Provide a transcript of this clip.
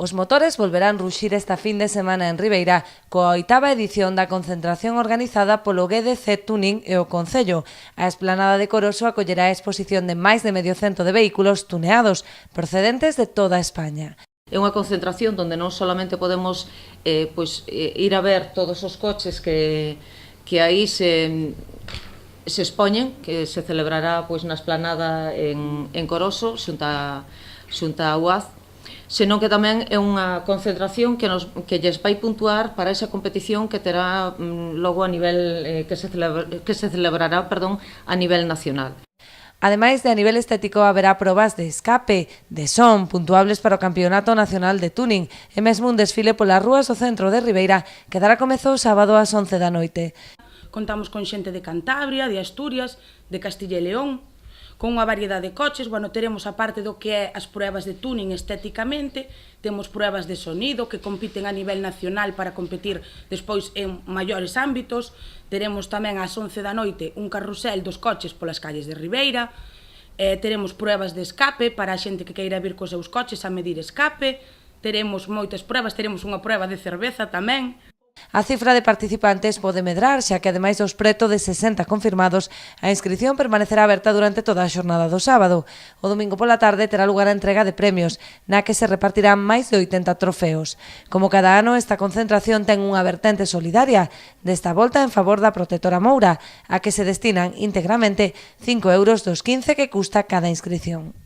Os motores volverán ruxir esta fin de semana en Ribeira coa 8ª edición da concentración organizada polo GDC Tuning e o Concello. A esplanada de Coroso acollerá a exposición de máis de medio cento de vehículos tuneados procedentes de toda España. É unha concentración onde non solamente podemos ir a ver todos os coches que aí se expoñen, que se celebrará na esplanada en Coroso, xunta a UAZ, senón que tamén é unha concentración que lles vai puntuar para esa competición que terá logo a nivel que se celebrará a nivel nacional. Ademais de a nivel estético, haberá probas de escape, de son, puntuables para o Campeonato Nacional de Tuning e mesmo un desfile polas rúas do centro de Ribeira que dará comezo o sábado ás 11 da noite. Contamos con xente de Cantabria, de Asturias, de Castilla e León, con unha variedade de coches. Teremos a parte do que é as pruebas de tuning estéticamente, temos pruebas de sonido que compiten a nivel nacional para competir despois en maiores ámbitos, teremos tamén ás 11 da noite un carrusel dos coches polas calles de Ribeira, teremos pruebas de escape para a xente que queira vir cos seus coches a medir escape, teremos moitas pruebas, teremos unha prueba de cerveza tamén. A cifra de participantes pode medrar, xa que ademais dos preto de 60 confirmados, a inscrición permanecerá aberta durante toda a xornada do sábado. O domingo pola tarde terá lugar a entrega de premios, na que se repartirán máis de 80 trofeos. Como cada ano, esta concentración ten unha vertente solidaria, desta volta en favor da Protectora Moura, a que se destinan íntegramente 5 euros dos 15 que custa cada inscrición.